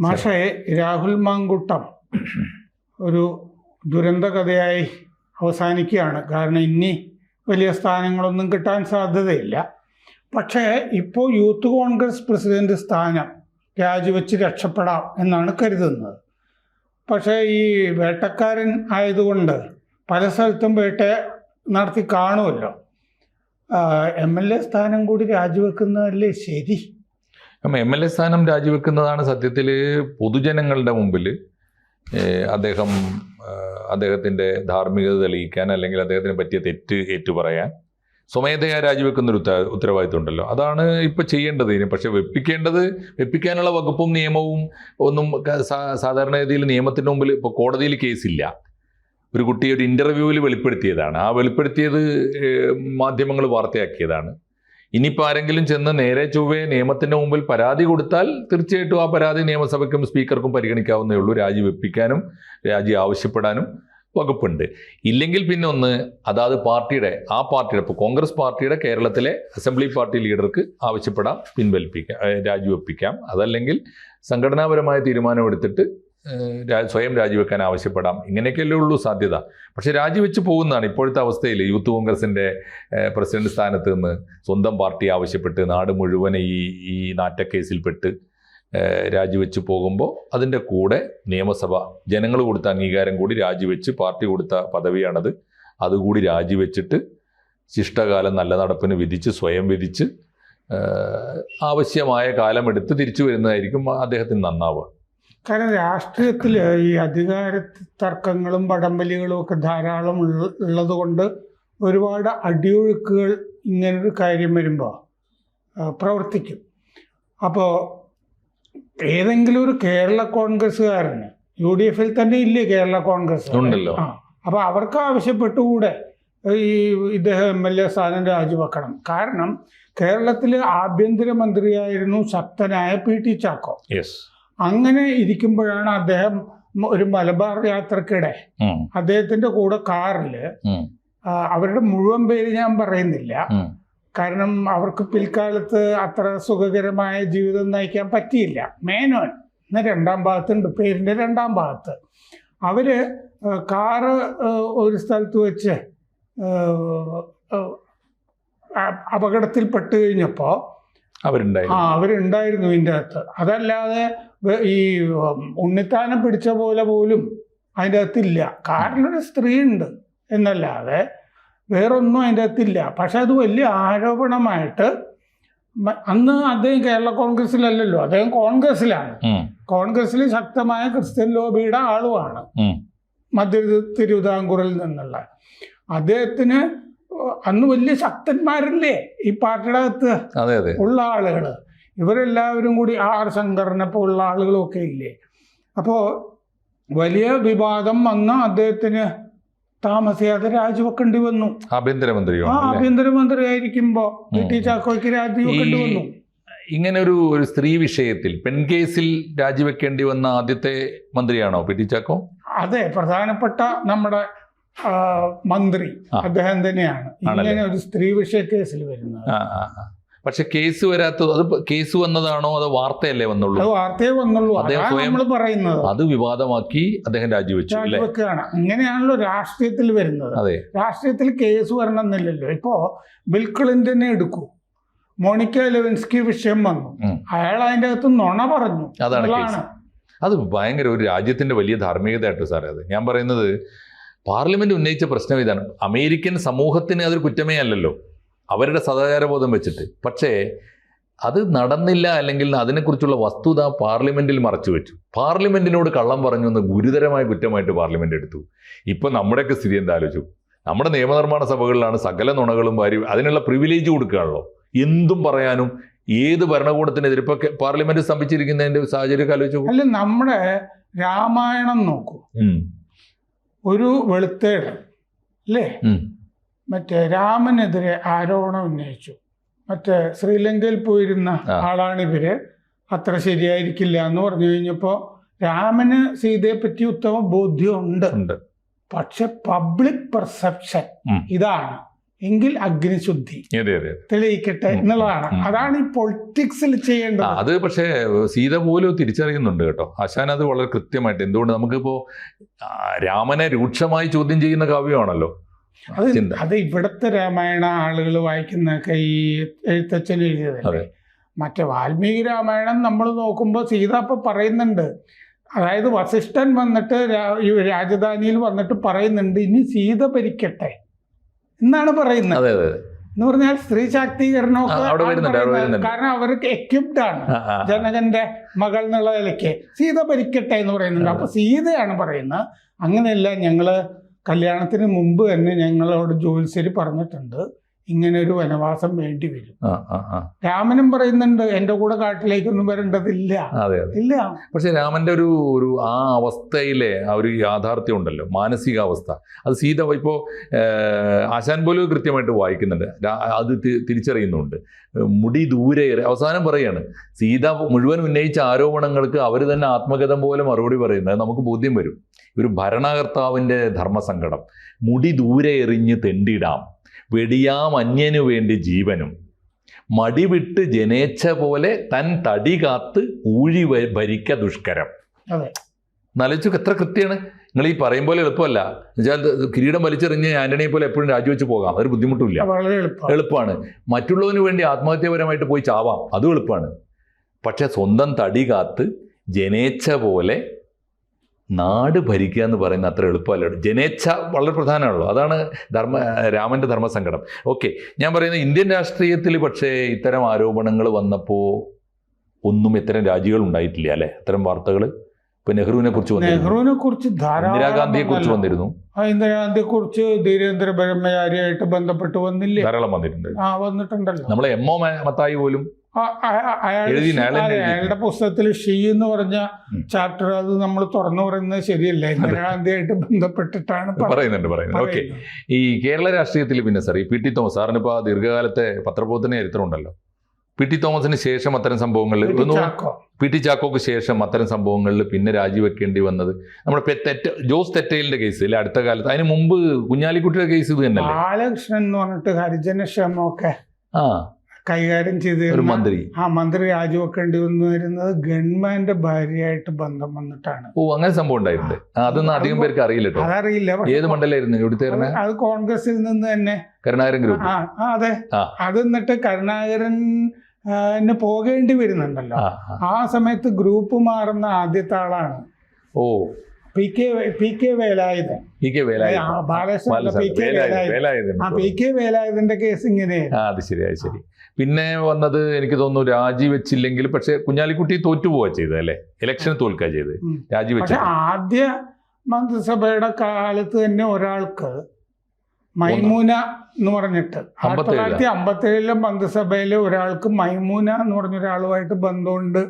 മാഷേ, രാഹുൽ മാങ്കൂട്ടം ഒരു ദുരന്ത കഥയായി അവസാനിക്കുകയാണ്. കാരണം ഇനി വലിയ സ്ഥാനങ്ങളൊന്നും കിട്ടാൻ സാധ്യതയില്ല. പക്ഷേ ഇപ്പോൾ യൂത്ത് കോൺഗ്രസ് പ്രസിഡന്റ് സ്ഥാനം രാജിവെച്ച് രക്ഷപ്പെടാം എന്നാണ് കരുതുന്നത്. പക്ഷേ ഈ വേട്ടക്കാരൻ ആയതുകൊണ്ട് പല സ്ഥലത്തും വേട്ട നടത്തി കാണുമല്ലോ. MLA സ്ഥാനം കൂടി രാജിവെക്കുന്നതല്ലേ ശരി? MLA സ്ഥാനം രാജിവെക്കുന്നതാണ് സത്യത്തിൽ പൊതുജനങ്ങളുടെ മുമ്പിൽ അദ്ദേഹത്തിൻ്റെ ധാർമ്മികത തെളിയിക്കാൻ, അല്ലെങ്കിൽ അദ്ദേഹത്തിന് പറ്റിയ തെറ്റ് ഏറ്റുപറയാൻ സ്വമേധയാ രാജിവെക്കുന്നൊരു ഉത്തരവാദിത്വം ഉണ്ടല്ലോ. അതാണ് ഇപ്പോൾ ചെയ്യേണ്ടത്. ഇനി പക്ഷെ വെപ്പിക്കാനുള്ള വകുപ്പും നിയമവും ഒന്നും സാധാരണഗതിയിൽ നിയമത്തിൻ്റെ മുമ്പിൽ ഇപ്പോൾ കോടതിയിൽ കേസില്ല. ഒരു കുട്ടി ഒരു ഇൻ്റർവ്യൂവിൽ വെളിപ്പെടുത്തിയതാണ്. ആ വെളിപ്പെടുത്തിയത് മാധ്യമങ്ങൾ വാർത്തയാക്കിയതാണ്. ഇനിയിപ്പോൾ ആരെങ്കിലും ചെന്ന് നേരെ ചൊവ്വേ നിയമത്തിൻ്റെ മുമ്പിൽ പരാതി കൊടുത്താൽ തീർച്ചയായിട്ടും ആ പരാതി നിയമസഭയ്ക്കും സ്പീക്കർക്കും പരിഗണിക്കാവുന്നേ ഉള്ളൂ. രാജി ആവശ്യപ്പെടാനും വകുപ്പുണ്ട്. ഇല്ലെങ്കിൽ പിന്നെ അതാത് പാർട്ടിയുടെ ഇപ്പോൾ കോൺഗ്രസ് പാർട്ടിയുടെ കേരളത്തിലെ അസംബ്ലി പാർട്ടി ലീഡർക്ക് ആവശ്യപ്പെടാം, രാജിവെപ്പിക്കാം. അതല്ലെങ്കിൽ സംഘടനാപരമായ തീരുമാനമെടുത്തിട്ട് സ്വയം രാജിവെക്കാൻ ആവശ്യപ്പെടാം. ഇങ്ങനെയൊക്കെയല്ലേ ഉള്ളൂ സാധ്യത. പക്ഷെ രാജിവെച്ച് പോകുന്നതാണ് ഇപ്പോഴത്തെ അവസ്ഥയിൽ. യൂത്ത് കോൺഗ്രസിൻ്റെ പ്രസിഡന്റ് സ്ഥാനത്ത് നിന്ന് സ്വന്തം പാർട്ടി ആവശ്യപ്പെട്ട് നാട് മുഴുവൻ ഈ നാറ്റക്കേസിൽപ്പെട്ട് രാജിവെച്ച് പോകുമ്പോൾ അതിൻ്റെ കൂടെ നിയമസഭ ജനങ്ങൾ കൊടുത്ത അംഗീകാരം കൂടി രാജിവെച്ച്, പാർട്ടി കൊടുത്ത പദവിയാണത്, അതുകൂടി രാജിവെച്ചിട്ട് ശിഷ്ടകാലം നല്ല നടപ്പിന് സ്വയം വിധിച്ച് ആവശ്യമായ കാലമെടുത്ത് തിരിച്ചു വരുന്നതായിരിക്കും അദ്ദേഹത്തിന് നന്നാവുക. കാരണം രാഷ്ട്രീയത്തിൽ ഈ അധികാര തർക്കങ്ങളും വടംവലികളും ഒക്കെ ധാരാളം ഉള്ളത് കൊണ്ട് ഒരുപാട് അടിയൊഴുക്കുകൾ ഇങ്ങനൊരു കാര്യം വരുമ്പോൾ പ്രവർത്തിക്കും. അപ്പോൾ ഏതെങ്കിലും ഒരു കേരള കോൺഗ്രസ്സുകാരന് UDF-ൽ തന്നെ ഇല്ലേ കേരള കോൺഗ്രസ് ഉണ്ടല്ലോ, അപ്പോൾ അവർക്ക് ആവശ്യപ്പെട്ടുകൂടെ ഇദ്ദേഹം MLA സ്ഥാനം രാജിവെക്കണം? കാരണം കേരളത്തിലെ ആഭ്യന്തരമന്ത്രിയായിരുന്നു ശക്തനായ PT ചാക്കോ. അങ്ങനെ ഇരിക്കുമ്പോഴാണ് അദ്ദേഹം ഒരു മലബാർ യാത്രക്കിടെ അദ്ദേഹത്തിന്റെ കൂടെ കാറിൽ, അവരുടെ മുഴുവൻ പേര് ഞാൻ പറയുന്നില്ല കാരണം അവർക്ക് പിൽക്കാലത്ത് അത്ര സുഖകരമായ ജീവിതം നയിക്കാൻ പറ്റിയില്ല, മേനോൻ എന്ന രണ്ടാം ഭാഗത്തുണ്ട്, പേരിന്റെ രണ്ടാം ഭാഗത്ത്. അവര് കാറ് ഒരു സ്ഥലത്ത് വെച്ച് അപകടത്തിൽപ്പെട്ട് കഴിഞ്ഞപ്പോൾ അവരുണ്ടായിരുന്നു ഇതിൻ്റെ അകത്ത്. അതല്ലാതെ ഈ ഉണ്ണിത്താനം പിടിച്ച പോലെ പോലും അതിൻ്റെ അകത്തില്ല. കാറിലൊരു സ്ത്രീ ഉണ്ട് എന്നല്ലാതെ വേറൊന്നും അതിൻ്റെ അകത്തില്ല. പക്ഷെ അത് വലിയ ആരോപണമായിട്ട് അന്ന് അദ്ദേഹം കേരള കോൺഗ്രസിലല്ലല്ലോ, അദ്ദേഹം കോൺഗ്രസിലാണ്. കോൺഗ്രസിൽ ശക്തമായ ക്രിസ്ത്യൻ ലോബിയുടെ ആളുമാണ്, മധ്യ തിരുവിതാംകൂറിൽ നിന്നുള്ള. അദ്ദേഹത്തിന് അന്ന് വലിയ ശക്തന്മാരല്ലേ ഈ പാർട്ടിയുടെ അകത്ത് ഉള്ള ആളുകൾ. ഇവരെല്ലാവരും കൂടി R ശങ്കറിനൊപ്പം ഉള്ള ആളുകളൊക്കെ ഇല്ലേ. അപ്പോൾ വലിയ വിവാദം വന്ന് അദ്ദേഹത്തിന് താമസിയാതെ രാജിവെക്കേണ്ടി വന്നു. ആഭ്യന്തരമന്ത്രി ആയിരിക്കുമ്പോൾ PT ചാക്കോയ്ക്ക് രാജിവെക്കേണ്ടി വന്നു. ഇങ്ങനെ ഒരു സ്ത്രീ വിഷയത്തിൽ പെൺകേസിൽ രാജിവെക്കേണ്ടി വന്ന ആദ്യത്തെ മന്ത്രിയാണോ PT ചാക്കോ? അതെ, പ്രധാനപ്പെട്ട നമ്മുടെ മന്ത്രി അദ്ദേഹം തന്നെയാണ് ഇങ്ങനെ ഒരു സ്ത്രീ വിഷയ കേസിൽ വരുന്നത്. പക്ഷെ കേസ് വരാത്തത്, അത് കേസ് വന്നതാണോ അതോ വാർത്തയല്ലേ വന്നുള്ളൂ? അത് വാർത്തയെ വന്നുള്ളൂ. നമ്മൾ പറയുന്നത് അത് വിവാദമാക്കി അദ്ദേഹം രാജിവെക്കുകയാണ്. അങ്ങനെയാണല്ലോ രാഷ്ട്രീയത്തിൽ വരുന്നത്. രാഷ്ട്രീയത്തിൽ കേസ് വരണമെന്നില്ലല്ലോ. ഇപ്പോ ബിൽ ക്ലിന്റനെ എടുക്കൂ, മോണിക്ക ലെവിൻസ്കി വിഷയം വന്നു, അയാൾ അതിൻ്റെ അകത്ത് നുണ പറഞ്ഞു. അതാണ് അത് ഭയങ്കര ഒരു രാജ്യത്തിന്റെ വലിയ ധാർമ്മികതയായിട്ട് സാറേ. അത് ഞാൻ പറയുന്നത് പാർലമെന്റ് ഉന്നയിച്ച പ്രശ്നം ഇതാണ്. അമേരിക്കൻ സമൂഹത്തിന് അതൊരു കുറ്റമേ അല്ലല്ലോ, അവരുടെ സദാചാരബോധം വെച്ചിട്ട്. പക്ഷേ അത് നടന്നില്ല, അല്ലെങ്കിൽ അതിനെക്കുറിച്ചുള്ള വസ്തുത പാർലമെന്റിൽ മറച്ചു വെച്ചു. പാർലമെന്റിനോട് കള്ളം പറഞ്ഞു എന്ന് ഗുരുതരമായ കുറ്റമായിട്ട് പാർലമെന്റ് എടുത്തു. ഇപ്പം നമ്മുടെയൊക്കെ സ്ഥിതി എന്താ ആലോചിച്ചു? നമ്മുടെ നിയമനിർമ്മാണ സഭകളിലാണ് സകല നുണകളും വാരി അതിനുള്ള പ്രിവിലേജ് കൊടുക്കുകയാണല്ലോ. എന്തും പറയാനും ഏത് ഭരണകൂടത്തിനെതിരെ ഇപ്പൊ പാർലമെന്റ് സ്തംഭിച്ചിരിക്കുന്നതിന്റെ സാഹചര്യം ആലോചിച്ചു. അല്ല, നമ്മുടെ രാമായണം നോക്കൂ, ഒരു വെളുത്തേട് അല്ലേ, മറ്റേ രാമനെതിരെ ആരോപണം ഉന്നയിച്ചു. മറ്റേ ശ്രീലങ്കയിൽ പോയിരുന്ന ആളാണിവര്, അത്ര ശരിയായിരിക്കില്ല എന്ന് പറഞ്ഞു കഴിഞ്ഞപ്പോൾ രാമന് സീതയെ പറ്റി ഉത്തമ ബോധ്യമുണ്ട്. പക്ഷെ പബ്ലിക് പെർസെപ്ഷൻ ഇതാണ്, എങ്കിൽ അഗ്നിശുദ്ധി തെളിയിക്കട്ടെ എന്നുള്ളതാണ്. അതാണ് ഈ പൊളിറ്റിക്സിൽ ചെയ്യേണ്ടത്. അത് പക്ഷേ സീത പോലും തിരിച്ചറിയുന്നുണ്ട് കേട്ടോ ആശാൻ, അത് വളരെ കൃത്യമായിട്ട്. എന്തുകൊണ്ട് നമുക്കിപ്പോ രാമനെ രൂക്ഷമായി ചോദ്യം ചെയ്യുന്ന കാവ്യമാണല്ലോ അത് ഇവിടുത്തെ രാമായണ ആളുകൾ വായിക്കുന്നൊക്കെ ഈ എഴുത്തച്ഛൻ എഴുതിയതല്ലേ. മറ്റേ വാൽമീകി രാമായണം നമ്മൾ നോക്കുമ്പോൾ സീത ഇപ്പൊ പറയുന്നുണ്ട്, അതായത് വസിഷ്ഠൻ വന്നിട്ട് രാജധാനിയിൽ വന്നിട്ട് പറയുന്നുണ്ട് ഇനി സീത ഭരിക്കട്ടെ എന്നാണ് പറയുന്നത്. എന്ന് പറഞ്ഞാൽ സ്ത്രീ ശാക്തീകരണമൊക്കെ, കാരണം അവർക്ക് എക്യുപ്ഡ് ആണ്. ജനകന്റെ മകൾ എന്നുള്ള നിലയ്ക്ക് സീത ഭരിക്കട്ടെ എന്ന് പറയുന്നുണ്ട്. അപ്പൊ സീതയാണ് പറയുന്നത് അങ്ങനെയല്ല, ഞങ്ങള് കല്യാണത്തിന് മുമ്പ് തന്നെ ഞങ്ങളോട് ജ്യോത്സ്യര് പറഞ്ഞിട്ടുണ്ട് ഇങ്ങനെ ഒരു വനവാസം വേണ്ടി വരും. രാമനും പറയുന്നുണ്ട് എന്റെ കൂടെ കാട്ടിലേക്കൊന്നും വരേണ്ടതില്ല. ഇല്ല. പക്ഷെ രാമന്റെ ഒരു ആ അവസ്ഥയിലെ ആ ഒരു യാഥാർത്ഥ്യം ഉണ്ടല്ലോ, മാനസികാവസ്ഥ, അത് സീത ഇപ്പോ ആശാൻ പോലും കൃത്യമായിട്ട് വായിക്കുന്നുണ്ട്, അത് തിരിച്ചറിയുന്നുണ്ട്. മുടി ദൂരെ അവസാനം പറയാണ് സീത മുഴുവൻ ഉന്നയിച്ച ആരോപണങ്ങൾക്ക് അവർ തന്നെ ആത്മകഥം പോലെ മറുപടി പറയുന്നത് നമുക്ക് ബോധ്യം വരും. ഒരു ഭരണകർത്താവിൻ്റെ ധർമ്മസങ്കടം. മുടി ദൂരെ എറിഞ്ഞ് തെണ്ടിടാം, വെടിയാം അന്യനു വേണ്ടി ജീവനും, മടിവിട്ട് ജനേച്ഛ പോലെ തൻ തടി കാത്ത് ഊഴി ഭരിക്ക ദുഷ്കരം. നലച്ചു എത്ര കൃത്യമാണ്. നിങ്ങൾ ഈ പറയും പോലെ എളുപ്പമല്ല. എന്നുവെച്ചാൽ കിരീടം വലിച്ചെറിഞ്ഞ് ആന്റണിയെ പോലെ എപ്പോഴും രാജിവെച്ച് പോകാം, അതൊരു ബുദ്ധിമുട്ടില്ല, എളുപ്പമാണ്. മറ്റുള്ളവന് വേണ്ടി ആത്മഹത്യാപരമായിട്ട് പോയി ചാവാം, അതും എളുപ്പമാണ്. പക്ഷെ സ്വന്തം തടി കാത്ത് ജനേച്ഛ പോലെ നാട് ഭരിക്കുക എന്ന് പറയുന്നത് അത്ര എളുപ്പമല്ല. ജനേച്ഛ വളരെ പ്രധാനമാണല്ലോ, അതാണ് രാമൻ്റെ ധർമ്മസങ്കടം. ഓക്കെ, ഞാൻ പറയുന്നത് ഇന്ത്യൻ രാഷ്ട്രീയത്തിൽ പക്ഷേ ഇത്തരം ആരോപണങ്ങൾ വന്നപ്പോൾ ഒന്നും ഇത്തരം രാജികൾ ഉണ്ടായിട്ടില്ല അല്ലേ, അത്തരം വാർത്തകൾ. ഇപ്പൊ നെഹ്റുവിനെ കുറിച്ച് ഇന്ദിരാഗാന്ധിയെ കുറിച്ച് വന്നിരുന്നു, ഇന്ദിരാഗാന്ധിയെ കുറിച്ച് ധീരേന്ദ്ര ബ്രഹ്മചാരിയായിട്ട് ബന്ധപ്പെട്ട് വന്നില്ലേ, ധാരാളം വന്നിട്ടുണ്ടല്ലോ. നമ്മളെ എം.ഒ. മത്തായി പോലും അയാളുടെ പുസ്തകത്തിൽ ഷീ എന്ന് പറഞ്ഞ ചാപ്റ്റർ അത് നമ്മൾ തുറന്നു പറയുന്നത് ശരിയല്ല, ഇന്ദിരാഗാന്ധിയായിട്ട് ബന്ധപ്പെട്ടിട്ടാണ് പറയുന്നുണ്ട്. ഓക്കെ, ഈ കേരള രാഷ്ട്രീയത്തിൽ പിന്നെ സാർ ഈ പി.ടി. തോമസ് സാറിന് ഇപ്പോൾ ദീർഘകാലത്തെ പത്രപ്രവർത്തന ചരിത്രമുണ്ടല്ലോ. പി.ടി. തോമസിന് ശേഷം അത്തരം സംഭവങ്ങളിൽ, പി.ടി. ചാക്കോക്ക് ശേഷം അത്തരം സംഭവങ്ങളിൽ പിന്നെ രാജിവെക്കേണ്ടി വന്നത് നമ്മുടെ ജോസ് തെറ്റയിലിന്റെ കേസ് അല്ലെ അടുത്ത കാലത്ത്. അതിന് മുമ്പ് കുഞ്ഞാലിക്കുട്ടിയുടെ കേസ് ഇത് തന്നെ ബാലകൃഷ്ണൻ എന്ന് പറഞ്ഞിട്ട് ഹരിജനക്ഷേമമൊക്കെ കൈകാര്യം ചെയ്ത് മന്ത്രി രാജിവെക്കേണ്ടി വന്നിരുന്നത് ഗവൺമെന്റിന്റെ ഭാര്യയായിട്ട് ബന്ധം വന്നിട്ടാണ്. അങ്ങനെ സംഭവം ഉണ്ടായിട്ടുണ്ട്. അതൊന്നും അധികം പേർക്ക് അറിയില്ല. അതറിയില്ല. ഏത് മണ്ഡലമായിരുന്നു ഇവിടുത്തെ? അത് കോൺഗ്രസിൽ നിന്ന് തന്നെ കരുണാകരൻ ഗ്രൂപ്പ്. അതെ, അത് എന്നിട്ട് കരുണാകരൻ പോകേണ്ടി വരുന്നുണ്ടല്ലോ. ആ സമയത്ത് ഗ്രൂപ്പ് മാറുന്ന ആദ്യത്തെ ആളാണ് P K Velayudhan. P K വേലായുധന്റെ കേസ് ഇങ്ങനെയാണ്. അത് ശരി. പിന്നെ വന്നത് എനിക്ക് തോന്നുന്നു രാജിവെച്ചില്ലെങ്കിൽ, പക്ഷെ കുഞ്ഞാലിക്കുട്ടി തോറ്റുപോവാ ചെയ്തത് അല്ലേ, ഇലക്ഷന് തോൽക്കുക ചെയ്ത്, രാജിവെച്ച. ആദ്യ മന്ത്രിസഭയുടെ കാലത്ത് തന്നെ ഒരാൾക്ക് മൈമൂന എന്ന് പറഞ്ഞിട്ട് 1957 മന്ത്രിസഭയിലെ ഒരാൾക്ക് മൈമൂന എന്ന് പറഞ്ഞ ഒരാളുമായിട്ട് ബന്ധമുണ്ട്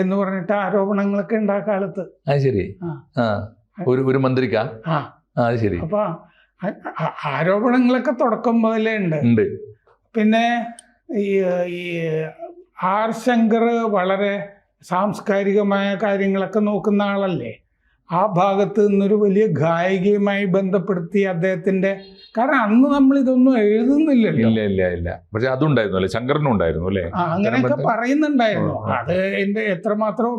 എന്ന് പറഞ്ഞിട്ട് ആരോപണങ്ങളൊക്കെ ഉണ്ട് ആ കാലത്ത്. ശരി, ഒരു മന്ത്രിക്കാ. ശരി. അപ്പൊ ആരോപണങ്ങളൊക്കെ തുടക്കം മുതലേ ഉണ്ട്. പിന്നെ ഈ ആർ ശങ്കർ വളരെ സാംസ്കാരികമായ കാര്യങ്ങളൊക്കെ നോക്കുന്ന ആളല്ലേ. ആ ഭാഗത്ത് നിന്നൊരു വലിയ ഗായികയുമായി ബന്ധപ്പെടുത്തി അദ്ദേഹത്തിന്റെ, കാരണം അന്ന് നമ്മൾ ഇതൊന്നും എഴുതുന്നില്ലല്ലോ. ഇല്ല. പക്ഷെ അതുണ്ടായിരുന്നു അല്ലേ, ശങ്കറിനും ഉണ്ടായിരുന്നു അല്ലേ, അങ്ങനെയൊക്കെ പറയുന്നുണ്ടായിരുന്നു. അത് എത്രമാത്രം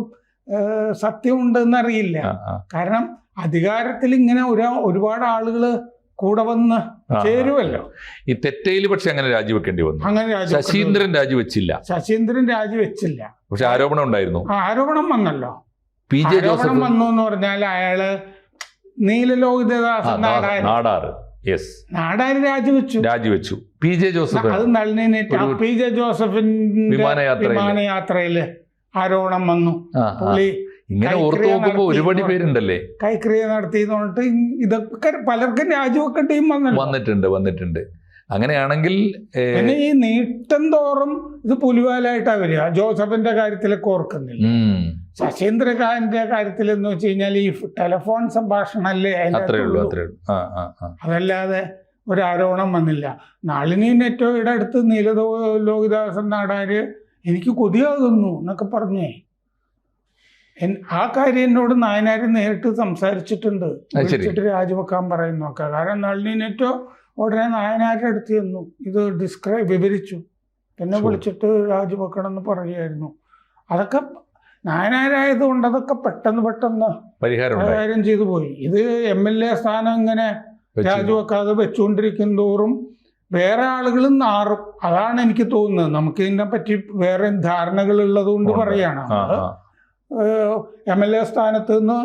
സത്യമുണ്ടെന്നറിയില്ല. കാരണം അധികാരത്തിൽ ഇങ്ങനെ ഒരുപാട് ആളുകൾ കൂടെ വന്ന് ചേരുമല്ലോ. ഈ തെറ്റയിൽ പക്ഷെ അങ്ങനെ രാജിവെക്കേണ്ടി വന്നു. ശശീന്ദ്രൻ രാജിവെച്ചില്ല. പക്ഷെ ആരോപണം ഉണ്ടായിരുന്നു. ആരോപണം വന്നല്ലോ. പി ജെ ജോസഫ് വന്നു എന്ന് പറഞ്ഞാൽ അയാള് നീലലോഹിതദാസൻ നാടാര് രാജിവെച്ചു. പി ജെ ജോസഫ് അത് നളിനി പി ജെ ജോസഫിന്റെ വിമാനയാത്രയില് ആരോപണം വന്നു. പുള്ളി ഇങ്ങനെ ഓർത്തു നോക്കുമ്പോ ഒരുപാട് പേരുണ്ടല്ലേ കൈക്രിയ നടത്തി എന്ന് പറഞ്ഞിട്ട് ഇതൊക്കെ പലർക്കും രാജിവെക്കേണ്ടിയും വന്നിട്ടുണ്ട്. അങ്ങനെയാണെങ്കിൽ പിന്നെ ഈ നീട്ടം തോറും ഇത് പുലിവാലായിട്ടാ വരിക. ജോസഫിന്റെ കാര്യത്തിലൊക്കെ ഓർക്കുന്നില്ല. ശശീന്ദ്രന്റെ കാര്യത്തിൽ എന്ന് വെച്ച് കഴിഞ്ഞാൽ ഈ ടെലിഫോൺ സംഭാഷണല്ലേ, അതല്ലാതെ ഒരു ആരോപണം വന്നില്ല. നളിനി നെറ്റോയുടെ അടുത്ത് നീലലോഹിതദാസൻ നാടാര് എനിക്ക് കൊതിയാകുന്നു എന്നൊക്കെ പറഞ്ഞേ, ആ കാര്യം എന്നോട് നായനാര് നേരിട്ട് സംസാരിച്ചിട്ടുണ്ട്. വിളിച്ചിട്ട് രാജിവെക്കാൻ പറയുന്നൊക്കെ. കാരണം നളിനി നെറ്റോ ഉടനെ നായനാരുടെ അടുത്ത് ചെന്നു, ഇത് വിവരിച്ചു. പിന്നെ വിളിച്ചിട്ട് രാജിവെക്കണം എന്ന് പറയുമായിരുന്നു. അതൊക്കെ നായനാരായതുകൊണ്ട് അതൊക്കെ പെട്ടെന്ന് പരിഹാരം ചെയ്തു പോയി. ഇത് MLA സ്ഥാനം ഇങ്ങനെ രാജിവെക്കാതെ വെച്ചുകൊണ്ടിരിക്കും തോറും വേറെ ആളുകളും നാറും. അതാണ് എനിക്ക് തോന്നുന്നത്. നമുക്ക് ഇതിനെ പറ്റി വേറെ ധാരണകൾ ഉള്ളത് കൊണ്ട് പറയാണ്. MLA സ്ഥാനത്ത് നിന്ന്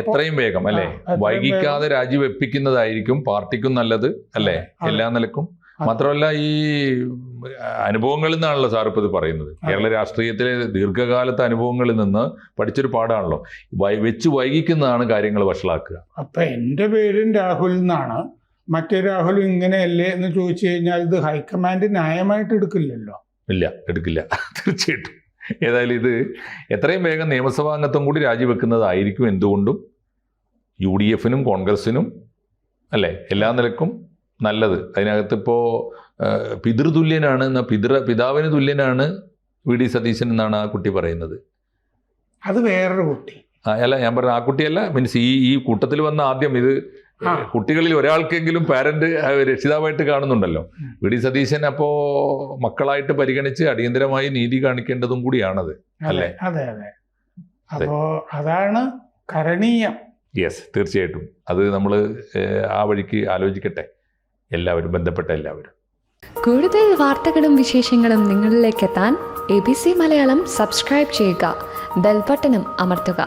എത്രയും വേഗം അല്ലേ, വൈകിക്കാതെ രാജിവെപ്പിക്കുന്നതായിരിക്കും പാർട്ടിക്കും നല്ലത് അല്ലേ, എല്ലാ നിലക്കും. മാത്രമല്ല ഈ അനുഭവങ്ങളിൽ നിന്നാണല്ലോ സാർ ഇപ്പോൾ ഇത് പറയുന്നത്. കേരള രാഷ്ട്രീയത്തിലെ ദീർഘകാലത്തെ അനുഭവങ്ങളിൽ നിന്ന് പഠിച്ചൊരു പാഠാണല്ലോ. വെച്ച് വൈകിക്കുന്നതാണ് കാര്യങ്ങൾ വഷളാക്കുക. അപ്പൊ എൻ്റെ പേരും രാഹുൽ എന്നാണ്, മറ്റേ രാഹുൽ ഇങ്ങനെയല്ലേ എന്ന് ചോദിച്ചു കഴിഞ്ഞാൽ ഇത് ഹൈക്കമാൻഡ് ന്യായമായിട്ട് എടുക്കില്ലല്ലോ. ഇല്ല, എടുക്കില്ല തീർച്ചയായിട്ടും. ഏതായാലും ഇത് എത്രയും വേഗം നിയമസഭാ അംഗത്വം കൂടി രാജിവെക്കുന്നതായിരിക്കും എന്തുകൊണ്ടും UDF-നും കോൺഗ്രസിനും അല്ലേ എല്ലാ നിലക്കും നല്ലത്. അതിനകത്ത് ഇപ്പോൾ പിതൃതുല്യനാണ് എന്ന പിതാവിന് തുല്യനാണ് VD സതീശൻ എന്നാണ് ആ കുട്ടി പറയുന്നത്. അത് വേറൊരു കുട്ടി അല്ല, ഞാൻ പറഞ്ഞ ആ കുട്ടിയല്ല, മീൻസ് ഈ കൂട്ടത്തിൽ വന്ന ആദ്യം ഇത് കുട്ടികളിൽ ഒരാൾക്കെങ്കിലും പാരന്റ് രക്ഷിതാവായിട്ട് കാണുന്നുണ്ടല്ലോ. VD സതീശൻ അപ്പോ മക്കളായിട്ട് പരിഗണിച്ച് അടിയന്തരമായി നീതി കാണിക്കേണ്ടതും കൂടിയാണത് അല്ലേ? അതെ അതെ. അപ്പോ അതാണ് കരണീയം. യെസ്, തീർച്ചയായിട്ടും. അത് നമ്മൾ ആ വഴിക്ക് ആലോചിക്കട്ടെ എല്ലാവരും, ബന്ധപ്പെട്ട എല്ലാവരും. കൂടുതൽ വാർത്തകളും വിശേഷങ്ങളും നിങ്ങളിലേക്ക് എത്താൻ ABC മലയാളം സബ്സ്ക്രൈബ് ചെയ്യുക, ബെൽബട്ടനും അമർത്തുക.